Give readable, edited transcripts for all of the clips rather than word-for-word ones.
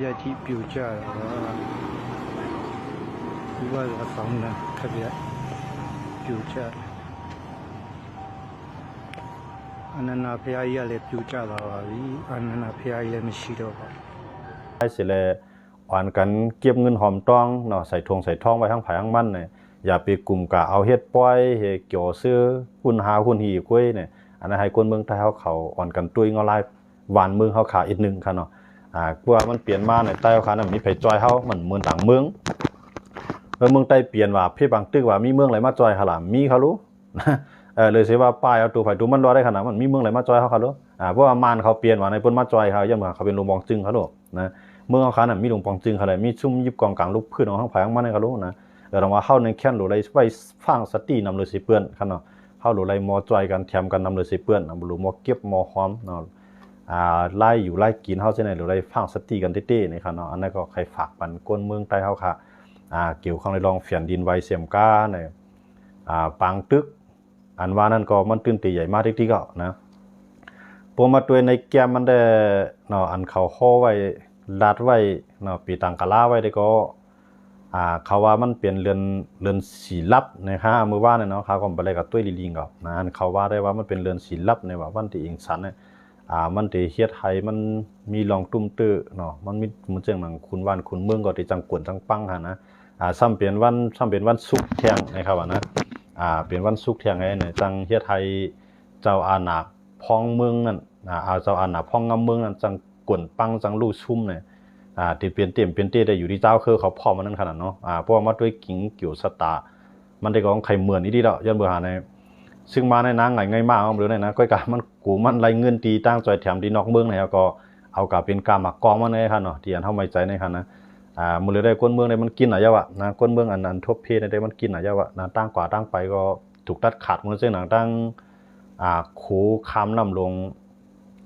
ရကြီးပြူကြတာဒီကအဆောင်နဲ့ခက်ပြပြူကြအနန္နာဖရာကြီးကလည်းပြူကြသွားပါပြီအနန္နာဖရာကြီးလည်းမရှိတော့ပါไอ้สิเลยอ่อนกันเก็บเงินหอมต้องเนาะใส่ทงใส่ทองไว้ทั้งผายทั้งมันเนี่ยอย่าไปกลุ่มกะเอาเฮ็ดป้อยเฮเกี่ยวซื้อหุ้นหาหุ้นหีกล้วยเนี่ยอันนั้นให้คนเมืองไทยเขาอ่อนกันตุ้ยเงาลายหวานเมืองเขาขาอีกนึงค่ะเนาะกว่ามันเปลี่ยนมาในใต้เขานั้นมีไผจอยเขาเหมือนเมืองต่างเมืองแล้วเมืองใต้เปลี่ยนว่าพี่บางตึกว่ามีเมืองไหนมาจอยเขาล่ะมีเขารู้เลยสิว่าป้ายเอาตัวไผตัวมันรอได้ขนาดมันมีเมืองไหนมาจอยเขารู้เพราะว่ามานเขาเปลี่ยนว่าในเปิ้นมาจอยเขาย่ำเขาเป็นลุงบองจึงเขารู้นะเมืองเขานั้นมีลุงบองจึงเขาเลยมีชุ่มยิบกองกลางลูกพื้นของทั้งผายทั้งมันเขารู้นะเราว่าเข้าในแค่นหรือไรไว้ฟังสตินำเลยสิเปื้อนครับเนาะเข้าหรือไรมอจอยกันแถมกันนำเลยสิเปื้อนหรือมอเก็บมอหอมเนาะไล่อยู่ไล่กินเข้าเส้นไหนหรือไรฟังสติกันเต้ๆนี่ครับเนาะอันนั้นก็ใครฝากปันก้นเมืองใต้เขาค่ะเกี่ยวข้องในรองเฟียนดินไวเสียมก้าเนี่ยปางตึกอันว่านั่นก็มันตื่นตีใหญ่มากที่ก็นะพอมาตัวในแกมมันได้เนาะอันเขาข้อไว้ลาดไว้เนาะปีตังกะลาไว้ได้ก็เขาว่ามันเป็นเรือนสีลับนะครับเมื่อวานเนี่ยเนาะเขาก็ไปเลยกับตุ้ยลิงกับนะเขาว่าได้ว่ามันเป็นเรือนสีลับในว่าวันที่อิงสันเนี่ยมันที่เฮ็ดไทยมันมีรองตุ้มตื้อเนาะมันมีมันเจังหนังคุณวันคุณเมืองก็ที่จังกวนจังปังฮะนะซ้ำเป็นวันศุกร์เที่ยงนะครับว่านะเป็นวันศุกร์เที่ยงไงเนี่ยจังเฮ็ดไทยเจ้าอาณาพองเมืองนั่นเจ้าอาณาพองงำเมืองนั่นจังกวนปังจังลู่ชุ่มเนี่ยที่เปลี่ยนเต้ได้อยู่ที่เจ้าคือเขาพอมันนั่นขนาดเนาะเพราะว่ามาด้วยกิ่งเกี่ยวสตามันได้ของใครเหมือนนี่ดีแล้วย้อนเบื่อหาในซึ่งมาในนางไงมากเอาหรือในนะก้อยกามันกูมันไรเงินตีตั้งใจแถมดีนอกเมืองไหนก็เอากาเป็นกาหมักกองมาในค่ะเนาะที่อันเท่าไม่ใจในค่ะนะมือเลยได้ก้นเมืองในมันกินหน่อยวะนะก้นเมืองอันนั้นทบเพในได้มันกินหน่อยวะนะตั้งกว่าตั้งไปก็ถูกตัดขาดมันเส้นหนังตั้งโขคำนำลง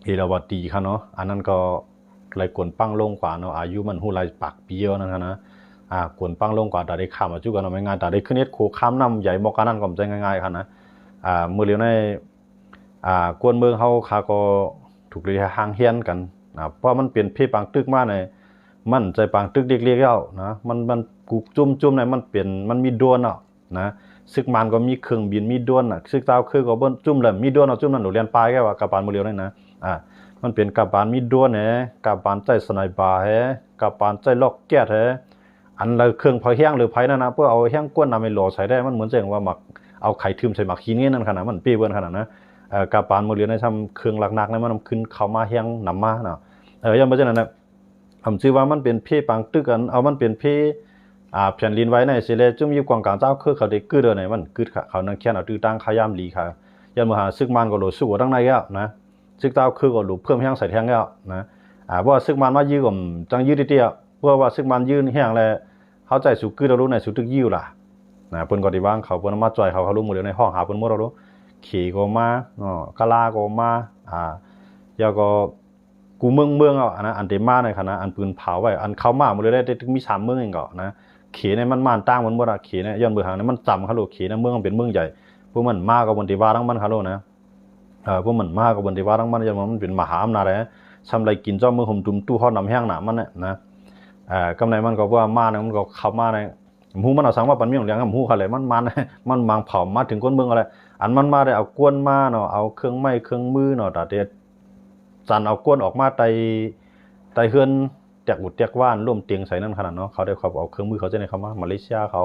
เอราวัตีค่ะเนาะอันนั้นก็ไรกวนปังลงกว่าเนาะอายุมันหูไรปากปีเยอะนั่นนะกวนปังลงกว่าแต่ได้ข้ามมาจุกันเอาไม่ง่ายแต่ได้ขึ้นเน็ตโคข้ามน้ำใหญ่มอการนั่นก็ไม่ใช่ง่ายๆค่ะนะเมื่อเร็วในกวนเมืองเขาคาก็ถูกเรียกห่างเฮียนกันเพราะมันเปลี่ยนเพศปางตึกมากในมันใจปางตึกเด็กเลี้ยวนะมันกูจุ่มในมันเปลี่ยนมันมีดวนอ่ะนะซึกมันก็มีเครื่องบินมีดวนอ่ะซึกเจ้าคือก็บนจุ่มเลยมีดวนเอาจุ่มนั่นหนูเรียนปลายแค่ว่ากระปานเมื่อเร็วนี่นะมันเป็นกระปานมีดวนเนี่ยกระปานใจสไนบาร์กระปานใจล็อกแก๊สอันเราเครื่องพอแห้งหรือไผ่นั่นนะเพื่อเอาแห้งก้นนำไปหล่อใส่ได้มันเหมือนเสียงว่าหมักเอาไข่ทึมใส่หมักขี้นี่นั่นขนาดมันปีเบิ้ลขนาดนะกระปานโมเรียนในทำเครื่องหนักๆนั้นมันขึ้นเข้ามาแห้งนำมาเนาะยังไม่ใช่นั่นนะผมชื่อว่ามันเป็นเพปังตึกกันเอามันเป็นเพแผ่นลินไว้ในเสเลจุ่มยิบกวางกลางเจ้าคือเขาได้กึดเลยเนี่ยมันกึดเขานั่งแค่เอาตื้อตั้งขยามลีค่ะยันมหาซึกมันก็หลุดสู้ตั้งในแก้วนะซึกเจ้าคือก็หลุดเพิ่มแห้งใส่แห้งแก้วนะเพราะว่าซึกมันมายืดกับจังยืดเตี้ยเพราะว่าซึกมันยืดแห้งแล้วเขาใจสุกคือเรารู้ในสุดทึกยิ้วล่ะนะเปิ้นก็ได้วางเขาเปิ้นมาจ่อยเขารู้หมดเลยในห้องหาเปิ้นหมดเรารู้ขี่ก็มากะลาก็มาแล้วก็กูเมืองอ่ะนะอันเดมาในคณะอันปืนเผาไว้อันเขามาหมดเลยได้ถึงมี3เมืองเองก็นะเขในมันม่านตั้งมันบ่ล่ะเขเนี่ยย้อนเบื่อหางเนี่ยมันจำเขาโลเขในเมืองเป็นเมืองใหญ่พวกมันมากับบนที่ว่าทั้งมันเขาโลนะพวกมันมากับบนที่ว่าทั้งมันย้อนมันเป็นมหาอำนาจเลยทำไรกินเจ้าเมืองห่มตุ่มตู้ห่อน้ำแห้งหนามันเนี่ยนะกำไรมันก็ว่ามาเนี่ยมันก็เข้ามาในหูมันเอาสังว่าปันมีของเลี้ยงหูเขาเลยมันมังเผามาถึงก้นเมืองอะไรอันมันมาได้เอากวนมาเนาะเอาเครื่องไม้เครื่องมือเนาะแต่เด็ดจันเอากวนออกมาไตเฮือนแตกบุดแตกว่านร่วมเตียงใส่นั่นขนาดเนาะเขาได้เขาเอาเครื่องมือเขาจะในเขามาเลเซียเขา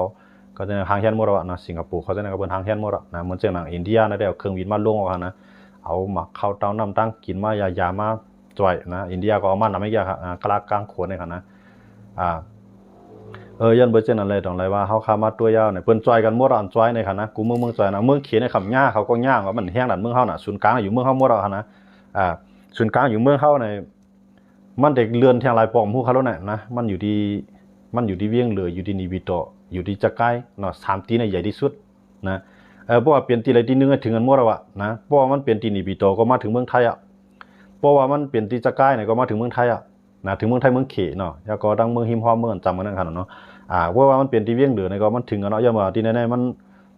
จะในทางแฮนด์มอร์นะสิงคโปร์เขาจะในกระบวนทางแฮนด์มอร์นะเหมือนเจ้าหนังอินเดียนะได้เอาเครื่องบินมาลงออกนะเอามาเข้าเตาน้ำตั้งกินมายามาจ่อยนะอินเดียก็เอามาทำไม่ยากครับกลางกลางขวดในขณะยันเบอร์เจนอะไรต่างไรว่าเขาขามาตัวยาวเนี่ยเปิ้นจ่อยกันมั่วรันจ่อยในขณะกูเมืองจ่อยนะเมืองเขียนในคำย่าเขาก็ย่างว่ามันแห้งดันเมืองเขาน่ะศูนย์กลางอยู่เมืองเขามั่วรันนะศูนย์กลางอยู่เมืองเขาในมันเด็กเรือนแทงลายปอมผู้เขาแล้วเนี่ยนะมันอยู่ที่เวียงเหลืออยู่ที่นิบิโตอยู่ที่จักรไก่เนาะ3ตีในใหญ่ที่สุดนะเพราะว่าเปลี่ยนตีอะไรตีนึงถึงกันมั่วแล้วอะนะเพราะว่ามันเปลี่ยนตีนิบิโตก็มาถึงเมืองไทยอะเพราะว่ามันเปลี่ยนตีจักรไก่เนี่ยก็มาถึงเมืองไทยอะนะถึงเมืองไทยเมืองเขเนาะแล้วก็ดังเมืองหิมพอเมืองจำกันนั่นขนาดเนาะเพราะว่ามันเปลี่ยนตีเวียงเหลือเนี่ยก็มันถึงกันเนาะย่ามาที่ไหนๆ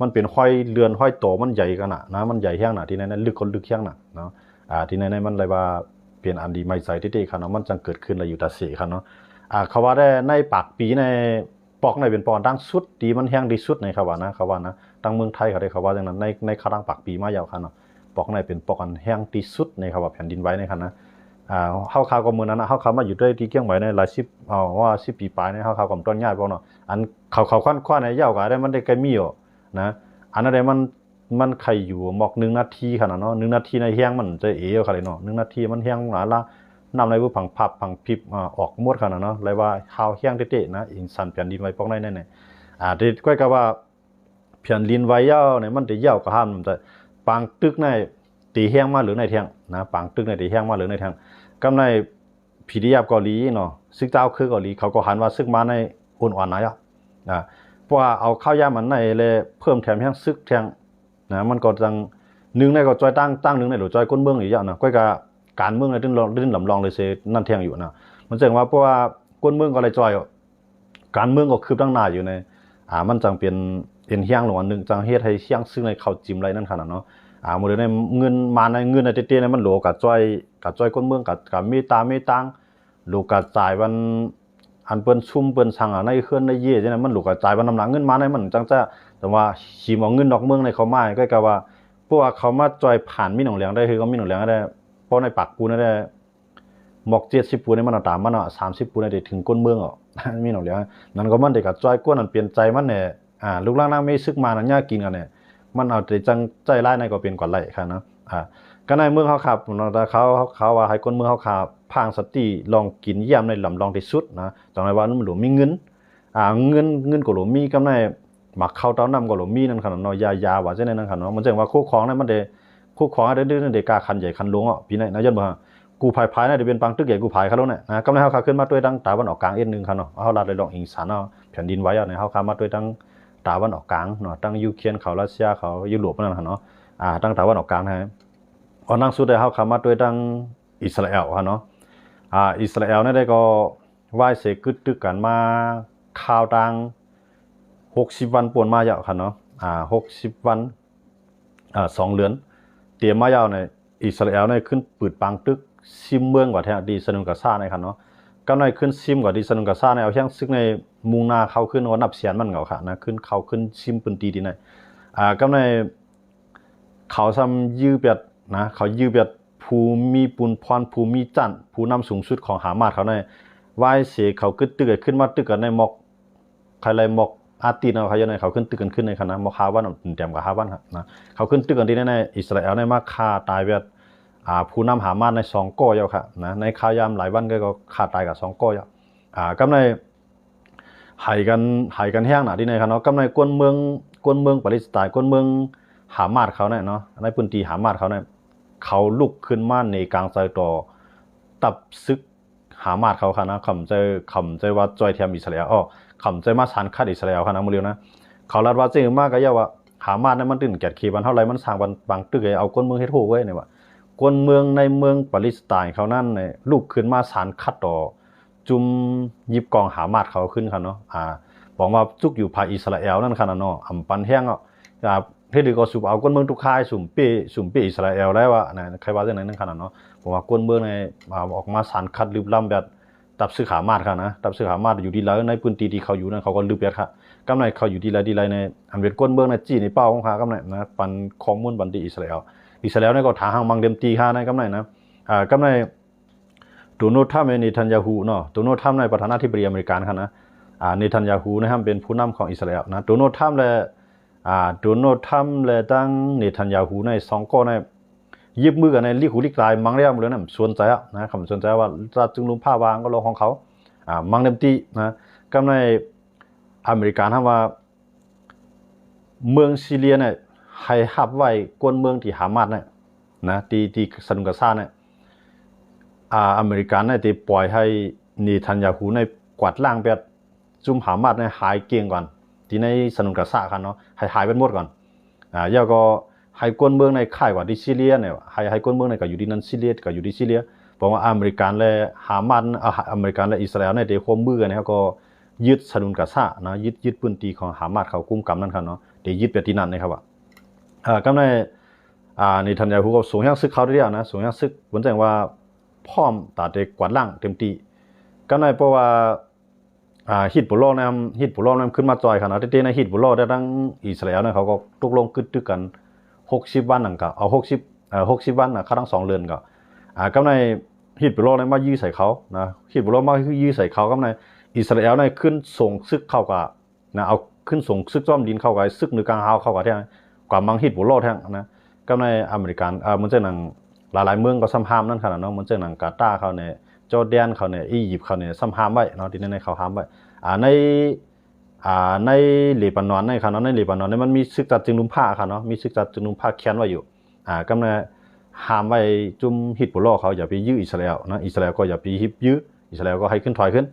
มันเป็นห้อยเรือนห้อยโตมันใหญ่กันนะมันใหญ่แห้งนะที่ไหนๆลึกคนลึกแห้งนะเนาะที่ไหนๆมันเลยว่าเปลี่ยนอันดีไม่ใส่ที่ๆครับเนาะมันจังเกิดขึ้นอะไรอยู่แต่เสียครับเนาะ เขาว่าได้ในปากปีในปอกในเป็นปอนดังสุดดีมันแห้งดีสุดในเขาว่านะเขาว่านะตั้งเมืองไทยเขาได้เขาว่าอย่างนั้นในเขาดังปากปีมายาวคันเนาะปอกในเป็นปอกอันแห้งดีสุดในเขาว่าแผ่นดินไหวในคันนะเฮาข่าวก็มื้อนั้นนะเฮาข่าวมาอยู่ด้วยที่เกียงไหวในหลาย10ว่า10ปีปลายในเฮาข่าวก็ต้นย้ายบ่เนาะอันเขาควันในยาวก็ได้มันได้ไกลมีอยู่นะอันนั้นได้มันใครอยู่หมอก1นาทีคั่นน่ะเนาะ1นาทีในแห้งมันจะคั่นเลยเนาะ1นาทีมันแห้งหลายละนำในผู้ผังพับผังพริบออกหมดคั่นน่ะเนาะเลยว่าข่าวแห้งเตะๆนะอิงสันแผ่นดินไหวปอกในนั่นน่ะที่ก้อยก็ว่าแผ่นดินไหวยาวเนี่ยมันจะยาวก็ห้ามมันจะปางตึกในตีแห้งมาหรือในแทงนะปางตึกในตีแห้งมาหรือในแทงกำในผีดิยาบเกาหลีเนาะซึกเจ้าคือเกาหลีเขาก็หันว่าซึกมาในอ่อนๆนะเพราะว่าเอาข้าวยามันในเลยเพิ่มแถมแห้งซึกแทงนะมันก็จังนึงในก็จอยตั้งนึงในหรือจอยก้นเมืองอีกอย่างนะก้อยก็การเมืองในดิ้นลำลองเลยเซนั่นแทงอยู่นะมันแสดงว่าเพราะว่าก้นเมืองก็เลยจอยการเมืองก็คืบตั้งหน้าอยู่ในมันจังเป็นเฮียงหลวงอันนึงจังเฮ็ดให้เฮียงซึ่งในเข้าจิ้มไรนั่นขนาดเนาะมื้อในเงินมาในเงินในเต้ๆในมันโหลกับจ้อยก้นเมืองกับมีตังโหลกับจ่ายวันอันเปิ้นซุ่มเปิ้นสั่งในเคลื่อนในเย่จังนั้นมันโหลกับจ่ายวันนำหลังเงินมาในมันจังจะแต่ว่าขีมเอาเงินนอกเมืองในเขามาก็กะว่าพวกเขามาจอยผ่านมีหนองเหลียงได้คือก็มีหนองเหลียงได้เพราะในปากปูนได้หมอก70ปูนในมันตามมันเนาะ30ปูนได้ถึงก้นเมืองอ่ะมีหนองเหลียงนั่นก็มันได้กับจอยก้นนั่นเปลี่ยนใจมันเนี่ยลูกหลานนางไม่ซึกมานั่นยากินกันเนี่ยมันเอาแต่จังใจร้ายในก็เป็นก่อนไหลค่ะนะก็ในเมืองเขาขับแต่เขาว่าให้คนเมืองเขาขับพางสติลองกินย่ำในลำลองที่สุดนะจังไรว่ามันหลวมีเงินเงินก็หลวมีกำไรหมักข้าวเต้านำก็หลวมีนั่นขนาดเนาะยาว่าเช่นนั้นขนาดเนาะมันแสดงว่าคู่ครองนั้นมันได้คู่ครองได้เด็กกาคันใหญ่คันหลวงอ่ะพี่นายยันบ่ฮะกูภายน่ะได้เป็นปังตึกใหญ่กูภายเขาแล้วเนี่ยนะกำไรเขาขับขึ้นมาด้วยดังตาวันออกกลางเอ็นนึงค่ะเนาะเขาลาดเลยลองอิงสารเนาะแผ่นดินไหวอ่ะเนี่ยเขาขับมาด้วยดังตาวันออกกลางเนาะตั้งยูเครนเขารัสเซียเขายุโรปนั่นค่ะเนาะตั้งตาวันออกกลางฮะนั่งสุดได้เขาขับมาด้วยตั้งอิสราเอลค่ะเนาะอิสราเอลเนี่ยได้ก็ไหว้เสกึดตึกกันมาข่าวดัง60วันป่วนมายาวค่ะเนาะ60วัน2เดือนเตรียมมายาวในอิสราเอลเนี่ยขึ้นปืดปังตึกซิมเมืองกว่าแท้ดีสนุนกับซ่าในค่ะเนาะกำไรขึ้นซิมกว่าดีสนุนกับซ่าในเอาแค่ซึกในมุงนาเขาขึ้นว่านับเสียนมันเหงาค่ะนะขึ้นเขาขึ้นซิมปืนตีดีในกำไรเขาทำยื้อเบียดนะเขายื้อเบียดภูมิปุนพรภูมิจันผู้นำสูงสุดของหามาเขาในไหว้เสกเขาขึ้นตึกขึ้นมาตึกกันในหมอกใครไรหมอกอาร์ตีนเอาเขาอย่างไรเขาขึ้นตึกกันขึ้นในคณะหมอกฮาวันเต็มกับฮาวันนะเขาขึ้นตึกกันที่ในอิสราเอลในมาฆ่าตายเบียดผู้นำหามาใน2ก้อยเอาค่ะนะในข่าวยามหลายวันก็ฆ่าตายกับ2ก้อยกำไรหายกันแห้งหนาที่ในครับเนาะกำไรกวนเมืองปาเลสไตน์กวนเมืองหามาดเขาเนี่ยเนาะในพื้นที่หามาดเขาเนี่ยเขาลุกขึ้นมาในกลางใจต่อตับซึกหามาดเขาค่ะนะคำใจว่าจอยเทียมอิสราเอลคำใจมาสันคัดอิสราเอลค่ะนะมือเร็วนะเขาลัดว่าจริงมากก็ย่าว่าหามาดนั้นมันตื่นแก่ขี้บันเท่าไรมันสร้างบางตึกเอากวนเมืองเฮ็ดโหไว้เนี่ยว่ากวนเมืองในเมืองปาเลสไตน์เขานั่นเนี่ยลุกขึ้นมาสันคัดต่อจุ่มยิบกองหามาดเขาขึ้นค่ะเนาะบอกว่าจุกอยู่ภายอิสราเอลนั่นค่ะเนาะปันแห้งเฮ็ดดีก็สุบเอากวนเมืองทุกค่ายสุ่มเป้อิสราเอลแล้วว่านะใครว่าจังได๋นั่นขนาดเนาะผมว่ากวนเมืองในออกมาสารคัดลืบล้ำแบบตับซื้อขามาดค่ะนะตับซื้อขามาดอยู่ดีแล้วในพื้นที่ที่เขาอยู่นั่นเขาก็ลืบแบบค่ะกำไรเขาอยู่ดีแล้วในอันเป็นกวนเมืองในจี้ในเป้าของเขากำไรนะปันข้อมูลบันที่อิสราเอลเนี่ยก็ถาหางมังเดมตีค่ะนะกำไรนะกำไรโดนัลด์ทรัมป์เนทันยาฮูเนาะโดนัลด์ทรัมป์ในประธานาธิบดีอเมริกันค่ะนะเนทันยาฮูนะครับเป็นผู้นำของอิสราเอลนะโดนัลด์ทรัมป์และตั้งเนทันยาฮูใน2ก้อในยิบมือกันในลิขุลิกลายมังเรียมเลยนะสนใจนะคำสนใจว่าจะจึงลุมผ้าวางก็ลงของเขามังเดมตีนะกำในอเมริกันทำว่าเมืองซีเรียเนี่ยให้หับไว้กวนเมืองที่ฮามาสเนี่ยนะที่สนุกซ่าเนี่ยอเมริกันเนี่ยที่ปล่อยให้เนทันยาฮูในกวาดล่างแบบจุ่มฮามาสในหายเกียงก่อนที่ในสนุนกระซ่ากันเนาะให้หายเป็นหมดก่อนย่าก็ให้กวนเมืองในค่ายกว่าที่ซีเรียเนี่ยให้กวนเมืองในก็อยู่ที่นั่นซีเรียก็อยู่ที่ซีเรียบอกว่าอเมริกันและฮามาสอเมริกันและอิสราเอลเนี่ยเดี๋ยวควบมือกันนะครับก็ยึดสนุนกระซ่านะยึดพื้นที่ของฮามาสเขากุมกำนั่นครับเนาะเดี๋ยวยึดไปที่นั่นนะครับว่ากำในในทันยาฮูก็สูงยังซึกเขาได้แล้วนะสูงยังซึกเหมือนแจ้งว่าพร้อมตัดเด็กกวาดล่างเต็มที่ ก็ในเพราะว่าฮิตบุโลนะฮิตบุโลนั้นขึ้นมาจอยขนาดที่ในฮิตบุโลได้ทั้งอิสราเอลนะเขาก็ตกลงกึดกัน60วันนั่นก็เอา60วันนะค่าทั้ง2เดือนก็ก็ในฮิตบุโลนั้นมายื้อใส่เขานะฮิตบุโลมายื้อใส่เขาก็ในอิสราเอลนั้นขึ้นส่งซึกเข้ากับนะเอาขึ้นส่งซึกจอมดินเข้ากับซึกเหนือกลางฮาวเข้ากับแท้กว่ามังฮิตบุโลแท้นะก็ในอเมริกันมันจะนั่งหลายๆเมืองก็ซ้ำห้ามนั่นขนาดเนาะมันจะนั่งกาตาร์เขาเนี่ยจอร์แดนเขาเนี่ยอียิปต์เขาเนี่ยซ้ำห้ามไว้เนาะที่ในเขาห้ามไว้ในเลบานอนในค่ะเนาะในเลบานอนเนี่ยมันมีศึกจัดจึงนุมผ้าค่ะเนาะมีศึกจัดจึงนุมผ้าแค้นไว้อยู่กำลังห้ามไว้จุ่มฮิตบุโลเขาอย่าไปยื้ออิสราเอลนะอิสราเอลก็อย่าไปยื้ออิสราเอลก็ให้ขึ้นถอยขึ้น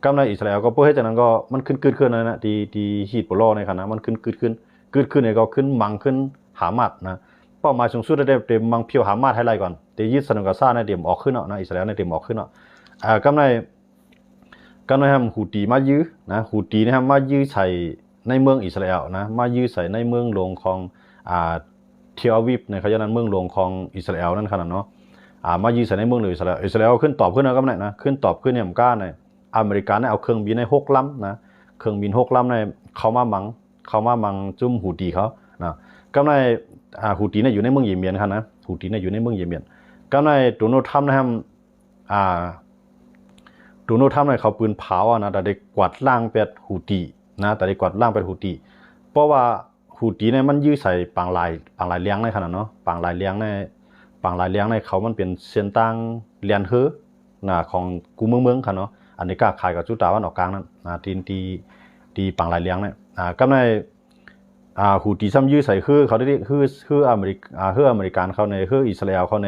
กำลังอิสราเอลก็เพื่อให้จากนั้นก็มันขึ้นนะที่ฮิตบุโลในค่ะนะมันขึ้นเนี่ยก็ขึ้นมังขึ้นหามัดนะเป้าหมายสูงสุดได้เต็มมังเพียวหามาดให้ไรก่อนแต่ยึดสนามกาซาในเต็มออกขึ้นเนาะนะอิสราเอลในเต็มออกขึ้นเนาะกำลังทำหูตีมายื้อนะหูตีนะครับมายื้อใส่ในเมืองอิสราเอลนะมายื้อใส่ในเมืองหลวงของเทลอาวีฟในขณะนั้นเมืองหลวงของอิสราเอลนั่นขนาดเนาะมายื้อใส่ในเมืองหลวงอิสราเอลขึ้นตอบขึ้นนะกำลังนะขึ้นตอบขึ้นเนี่ยมันกล้าเนี่ยอเมริกันเนี่ยเอาเครื่องบินใน6 ลำนะเครื่องบิน6 ลำในเขามามังจุ่มหูตีเขานะกำลังหูตีเนี่ยอยู่ในเมืองเยเมนครับนะหูตีเนี่ยอยู่ในเมืองเยเมนก็ในโดนัลด์ทรัมป์นะครับโดนัลด์ทรัมป์เนี่ยเขาปืนเผานะแต่ได้กวาดล่างเป็ดหูตีนะแต่ได้กวาดล่างเป็ดหูตีเพราะว่าหูตีเนี่ยมันยื้อใส่ปางลายเลี้ยงในขนาดเนาะปางลายเลี้ยงในเขามันเป็นเส้นตั้งเลียนเฮอนะของกูเมืองค่ะเนาะอันนี้ก็ขายกับจุดตาวันออกกลางนั่นนะตีปางลายเลี้ยงเนี่ยก็ในหูตีซ้ำยื้อใส่คือเขาได้คืออเมริกันเขาในคืออิสราเอลเขาใน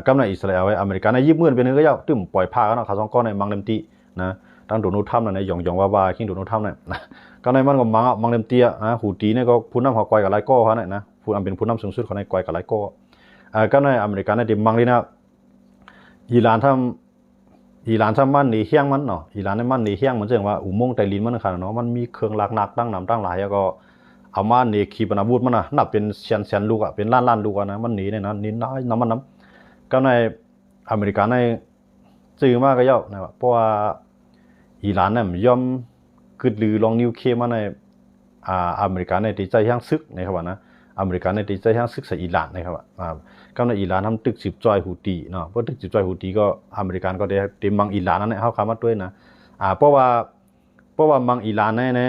กำในอิสราเอลอเมริกันในยิบมือเป็นเนื้อก็ยาวตึ้มปล่อยผ้ากันเนาะเขา2 ก้อนในมังเลมตีนะตั้งโดนัลด์ทรัมป์ในหยองว่าขิงโดนัลด์ทรัมป์เนี่ยก็ในมันก็มังเลมตีนะหูตีเนี่ยก็ผู้นำเขาไกวกับไลโก้เขาเนี่ยนะผู้นำเป็นผู้นำสูงสุดเขาในไกวกับไลโก้ก็ในอเมริกันในดิมังลีนะอิหร่านทำมันนี่เฮี้ยงมันเนาะอิหร่านในมันนี่เฮี้ยงมันเรื่องว่าอุโมงค์ใต้ดินมันขนาดเนาะมันมีเครื่องลักนักตั้งนำตั้งหลายแล้วก็เอามาเนขีปนาวุธมันนับเป็นแสนลูกเป็นล้านลูกนะมันหนีเนี่ยนะนี่น้ำมันก็ในอเมริกันในซื้อมากก็เยอะนะเพราะว่าอิหร่านเนี่ยมันย่อมกึดลือลองนิวเคลียร์มาในอเมริกันในตีใจย่างซึกนะครับนะอเมริกันในตีใจย่างซึกใส่อิหร่านนะครับก็ในอิหร่านทำตึก10 จอยหูตีเนาะเพราะตึก10 จอยหูตีก็อเมริกันก็ได้เต็มมังอิหร่านนั่นแหละเขาคำว่าด้วยนะเพราะว่ามังอิหร่านใน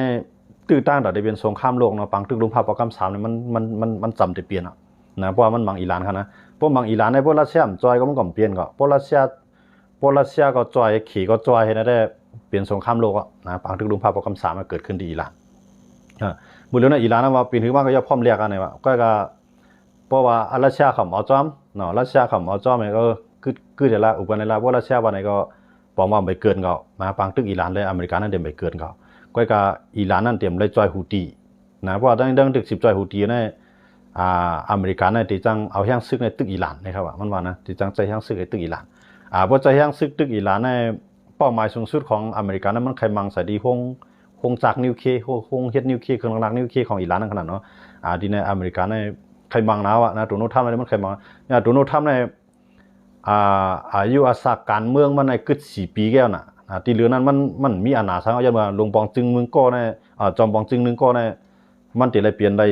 ตื้อต้านแต่ได้เป็นสงครามโลกเนาะปังตึกลุมพาปกรรม3เนี่ยมันจำจะเปลี่ยนนะเพราะว่ามันมังอิหร่านครับนะพวกมังอิหร่านในพวกรัสเซียจอยก็มันก็เปลี่ยนก็พวกรัสเซียก็จอยขี่ก็จอยให้ได้เปลี่ยนสงครามโลกนะปังตึกลุมพาปกรรม3มันเกิดขึ้นที่อิหร่านบุญแล้วนะอิหร่านนะว่าปีนึงว่าก็ย่อพร้อมเรียกกันว่าก็เพราะว่ารัสเซียขำเอาจอมเนาะรัสเซียขำเอาจอมเนี่ยก็คือแต่ละอุปนิละพวกรัสเซียวันไหนก็บอกว่าไปเกินก็มาปังตึกอิหร่านเลยอเมริกันนั่นเต็มไปเกินก็อิหร่านนั่นเต็มเลยจอยฮูตีนะเพราะว่าตั้งตึก10 จอยฮูตีเนี่ยอเมริกันเนี่ยที่จังเอาแห้งซึกในตึกอิหร่านนะครับมันว่านะที่จังใจแห้งซึกในตึกอิหร่านเพราะใจแห้งซึกตึกอิหร่านในเป้าหมายสูงสุดของอเมริกันนั้นมันใครมังใส่ดีคงจากนิวเคลียร์คงเฮ็ดนิวเคลียร์เครื่องรักนิวเคลียร์ของอิหร่านนั่นขนาดเนาะที่ในอเมริกันในใครมังนะโดนัลด์ทรัมป์เนี่ยมันใครมังเนี่ยโดนัลด์ทรัมป์ในอายุอาศักการเมืองมันในกึศ4 ปีแก้วน่ะที่เหลือนั้นมันมีอาณาสังเอาอย่างว่าลงปองจึงเมืองก็ในจอมปองจึงนึงก็ในมันติเลยเปลี่ยนได้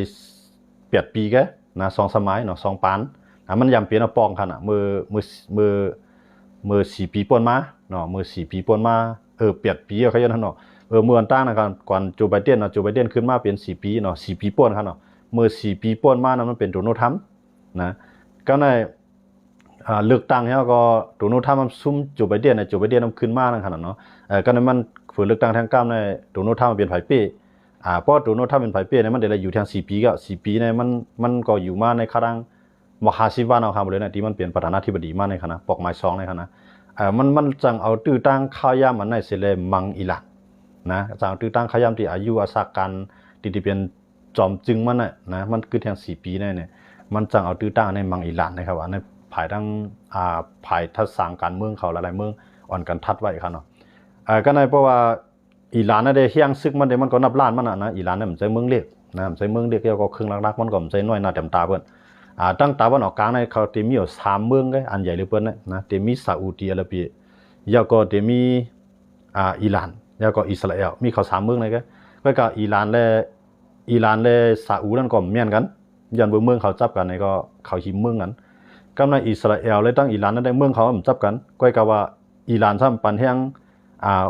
8 ปีแกนะ2 สมัยเนาะ2 ปานมันยำเปลี่ยนปองคั่นน่ะมือ4 ปีป่นมาเนาะมือ4 ปีป่นมา8 ปีเขาอย่างนั้นเนาะเมื่ออันตั้งนะครับก่อนโจไบเดนเนาะโจไบเดนขึ้นมาเป็น4 ปีเนาะ4 ปีป่นคั่นเนาะมือ4 ปีป่นมานั้นมันเป็นโดนัลด์ทรัมป์นะก็ในเลือกตั้งแล้วก็โดนัลด์ทรัมป์ซุ่มโจไบเดนเนี่ยโจไบเดนนำขึ้นมานั่นขนาดเนาะก็ในมันฝืนเลือกตั้งทางการในโดนัลด์ทรัมป์เป็นไผเป้เพราะโดนัลด์ทรัมป์เป็นไผเป้เนี่ยมันได้อยู่ทาง4 ปีก็4 ปีเนี่ยมันก็อยู่มาในครั้งมหาศิวาเอาคำเลยนะที่มันเปลี่ยนประธานาธิบดีมาในคณะปอกไม้2ในคณะมันจังเอาตื้อตั้งข้าวยามมันในเสเลมังอิหร่านนะจังตื้อตั้งข้าวยามที่อายุอาศักการที่เป็นจอมจึงมันน่ะนะมันคือทาง4 ปีเนี่ยมันจังเอาตื้อตั้งในมังอิหร่านนะครับว่าในภายทั้งภายทัศสางการเมืองเขาหลายๆเมืองอ่อนกันทัดไว้ครับเนาะก็ในเพราะว่าอิหร่านน่ะได้เฮียงซึกมันก็นับล้านมันนะอิหร่านเนี่ยมันใจเมืองเล็กนะมันใจเมืองเล็กแล้วก็เครื่องรักมันก็มันใจน้อยหน้าเต็มตาเพิ่นตั้งตาวันออกกลางในเขาเตมีอยู่3 เมืองไงอันใหญ่เลยเพิ่นนะเตมีซาอุดิอาระเบีย ยาก็เดมีอิหร่านยาก็อิสราเอลมีเขา3เมืองเลยก็อิหร่านและซาอุนั่นก็เหมือนกันยันเมืองเขาจับกันนี่ก็เขาหิมเมืองกันกำในอิสราเอลและตั้งอิหร่านนั่นได้เมืองเขาจับกันก็ว่าอิหร่านซ้ำปันแห่ง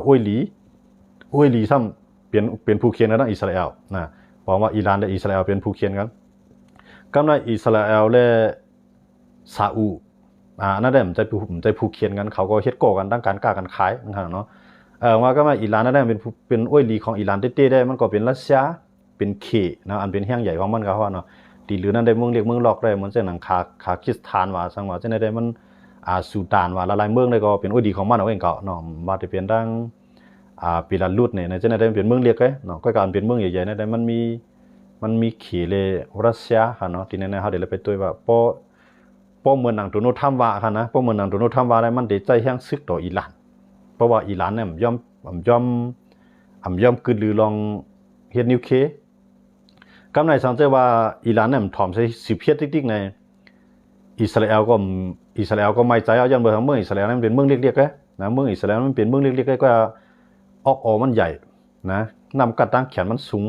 อวยหลีซ้ำเป็นผู้เขียนกันตั้งอิสราเอลนะบอกว่าอิหร่านและอิสราเอลเป็นผู้เขียนกันกำในอิสราเอลและซาอุนั่นได้มันใจผู้เขียนกันเขาก็เฮ็ดโกกันตั้งการกล้ากันขายนั่นเนาะว่าก็มาอิหร่านนั่นได้เป็นอวยหลีของอิหร่านเต้ๆได้มันก็เป็นรัสเซียเป็นเขนะอันเป็นแห่งใหญ่ของมันก็ว่าเนาะตีหรือนั่นได้เมืองเรียกเมืองลอกได้มันจะหนังคาคิสถานว่าสังว่าจะได้มันสูดานว่าละลายเมืองได้ก็เป็นอวยดีของมันเอาเองก็เนาะมาจะเป็นดังปีละลุดเนี่ยจะได้เป็นเมืองเรียกไงเนาะก็การเป็นเมืองใหญ่ๆได้มันมีเขเลยรัสเซียค่ะเนาะที่นั่นเขาเดี๋ยวไปตัวว่าพอเมืองหนังตัวโน้ทำว่าค่ะนะพอเมืองหนังตัวโน้ทำว่าได้มันเดี๋ยวใจแห้งซึกต่ออิหร่านเพราะว่าอิหร่านเนี่ยย่อมกึดหรือลองเฮ็ดนิวเคลียร์กำในสังเกตว่าอิหร่านเนี่ยถ่อมใส่สิบเพียรติ๊กๆในอิสราเอลก็ไม่ใจเอายันเบอร์ของเมืองอิสราเอลนั้นเป็นเมืองเล็กๆนะเมืองอิสราเอลมันเป็นเมืองเล็กๆก็ออกมันใหญ่นะนำกระตั้งแขนมันสูง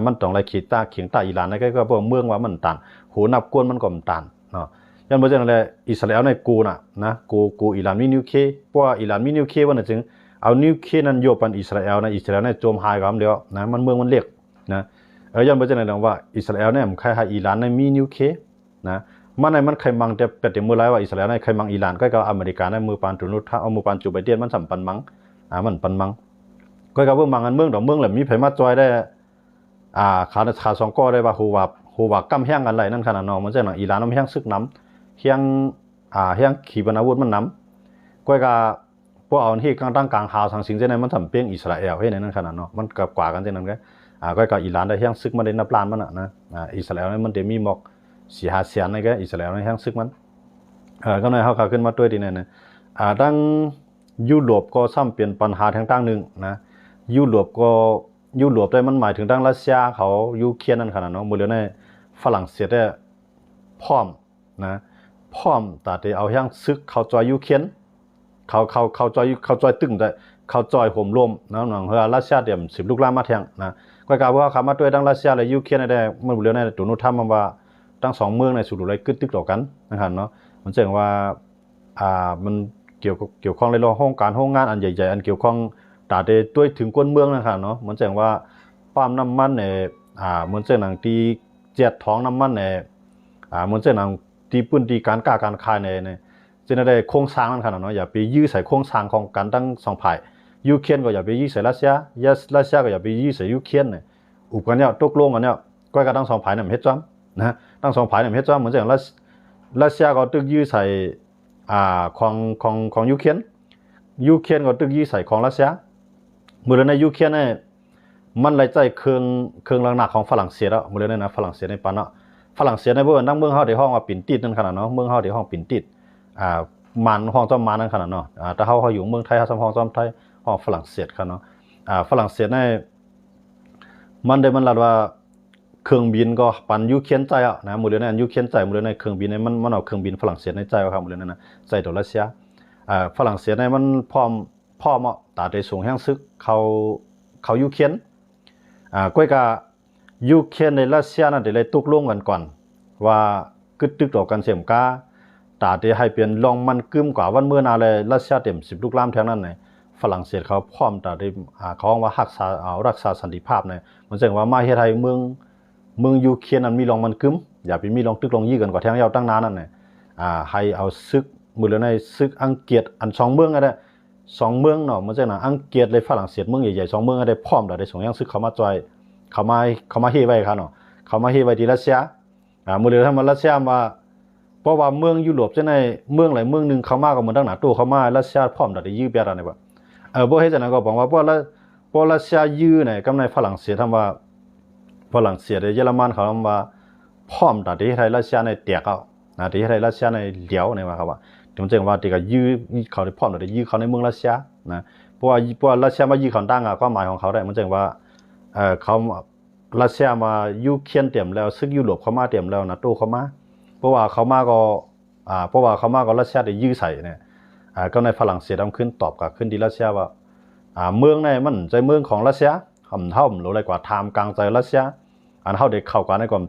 มันต้องไรเขียงตาอิหร่านนะก็เพราะเมืองว่ามันตันหูนับกวนมันก็มันตันเนาะยันเบอร์จังเลยอิสราเอลในกูนะกูอิหร่านมีนิวเคลียร์เพราะว่าอิหร่านมีนิวเคลียร์วันนั้นจึงเอานิวเคลียร์นั้นโยปันอิสราเอลนะอิสราเอลเนี่ยโจมหายกันเดียวนะมันเมืองมันเล็กนะยันเบอร์จังเลยว่าอิสราเอลเนี่ยมันคล้ายๆอิหร่านในมีนิวเคลียร์นะมันใครมังแต่เป็นเมื่อไรว่าอิสราเอลในใครมังอิหร่านก็อเมริกาในมือปานตุนุท่าเอามือปานจูไบเดนมันสัมปันมังมันปันมังก็เมื่อมังอันเมืองดอกเมืองแหละมีไผมาจอยได้ขาสองก้อได้ว่าหัวกำแห้งอะไรนั่นขนาดนอมันจะหนังอิหร่านมันแห้งซึกน้ำแห้งขีปนาวุธมันน้ำก็พวกเอาที่กลางหาวทางสิ่งเช่นนั้นมันทำเพียงอิสราเอลให้ในนั้นขนาดนอมันกับกว่ากันเช่นนั้นก็อิหร่านได้แห้งซึกมาได้นับล้านมันนะอิสราเอลมันเดี๋ยวมีหมอก4-5 แสนนี่ก็อิสราเอลในแห่งซึกมันก็ในเขาขาขึ้นมาด้วยดีเนี่ยดังยุโรปก็ซ้ำเปลี่ยนปัญหาทางต่างหนึ่งนะยุโรปได้มันหมายถึงดังรัสเซียเขายูเครนนั่นขนาดเนาะมือเดียวในฝรั่งเศสได้พร้อมแต่ที่เอาแห่งซึกเขาจอยยูเครนเขาจอยตึงแต่เขาจอยห่มร่มนะหนังเฮรัสเซียเดี๋ยว10 ลูกล้านมาแทงนะก็กล่าวว่าเขามาด้วยดังรัสเซียและยูเครนได้มือเดียวในตัวนู้นทำมาว่าทั้ง2เมืองในสุดอะไรกึดตึกต่อกันนะครับเนาะมันแสดงว่ามันเกี่ยวข้องในห้องงานอันใหญ่ๆอันเกี่ยวข้องตาเดด้วยถึงก้นเมืองนะครับเนาะมันแสดงว่าปั๊มน้ำมันเนี่ยมันแสดงที่เจ็ดท้องน้ำมันเนี่ยมันแสดงที่ปืนที่การกล้าการขายเนี่ยจะได้โครงสร้างนั่นขนาดเนาะอย่าไปยื้อใส่โครงสร้างของการตั้ง2 ฝ่ายยูเครนก็อย่าไปยื้อใส่รัสเซียก็อย่าไปยื้อใส่ยูเครนเนี่ยอุปกันเนี่ยตกลงกันเนี่ยก็การตั้ง2 ฝ่ายเนี่ยเฮ็ดจ้ำนะทั้ง2 ฝ่ายเนี่ยเฮ็ดจ้าเหมือนอย่างรัสเซียก็ตึกยื้อใส่ของยูเครนก็ตึกยื้อใส่ของรัสเซียเมื่อในยูเครนเนี่ยมันไล่ใจเครื่องหนักของฝรั่งเศสแล้วเมื่อนะฝรั่งเศสในปานเนาะฝรั่งเศสในเบื้องนั่งเมืองเฮาได้ห้องว่าปิ่นติดนั่นขนาดเนาะเมืองเฮาได้ห้องปิ่นติดมันห้องจอมมานั่นขนาดเนาะแต่เฮาอยู่เมืองไทยเฮาซ้ำห้องจอมไทยห้องฝรั่งเศสครับเนาะฝรั่งเศสในมันลัดว่าเครื่องบินก็ปันยูเครนใจอ่ะนะมือเดียวในยูเครนใจมือเดียวในเครื่องบินในมันเอาเครื่องบินฝรั่งเศสในใจครับมือเดียวนั้นนะใจต่อรัสเซียฝรั่งเศสในมันพร้อมตาได้ส่งแห่งซึกเขายูเครนก้อยกะยูเครนในรัสเซียนั่นได้เลยตกลงกันก่อนว่ากึดตึกต่อกันเสียมกาตาได้ให้เปลี่ยนลองมันกึมกว่าวันเมื่อนาเลยรัสเซียเต็ม10 ลูกล้านแถวนั้นเลยฝรั่งเศสเขาพร้อมตาได้เขาว่ารักษาสันติภาพเนี่ยมันแสดงว่ามาเฮ็ดให้เมืองยูเครนนั้นมีลองมันกึมอย่าไปมีลองตึกลองยี่กันกว่าแทงยาวตั้งนานนั่นน่ะให้เอาซึกมือเลยในซึกอังกฤษอัน2 เมืองก็ได้2 เมืองเนาะมันจะน่ะอังกฤษเลยฝรั่งเศสเมืองใหญ่ๆ2 เมืองก็ได้พร้อมได้ส่งยังซึกเขามาจอยเขามาเฮไว้ครับเนาะเขามาเฮไว้ที่รัสเซียมือเลยถ้ามันรัสเซียมาเพราะว่าเมืองยุโรปจะในเมืองหลายเมืองนึงเขามาก็เหมือนตั้งหน้าตู้เขามารัสเซียพร้อมได้ยื้อเปียดนี่บ่บ่เฮ็ดจังนั้นก็บอกว่าเพราะรัสเซียยื้อเนี่ยกำในฝรั่งเศสทำว่าฝรั่งเศสเยอรมันเขาว่าพร้อมแต่ที่ไทยรัสเซียในเตียกเอาที่ไทยรัสเซียในเหลียวเนี่ยว่าครับว่าถึงจังว่าที่ก็ยื้อเขาได้พร้อมแต่ยื้อเขาในเมืองรัสเซียนะเพราะว่ารัสเซียมายื้อเขาตั้งความหมายของเขาได้มันจังว่าเขารัสเซียมายูเครนเต็มแล้วซึ่งยุโรปเขามาเต็มแล้วนะโตเขามาเพราะว่าเขามาก็รัสเซียได้ยื้อใส่เนี่ย ก็ในฝรั่งเศสเอาขึ้นตอบกับขึ้นดีรัสเซียว่าเมืองในมันใจเมืองของรัสเซียเท่ารู้เลยกว่าไทม์กลางใจรัสเซียอันเท่าเด็กเข้ากันในความ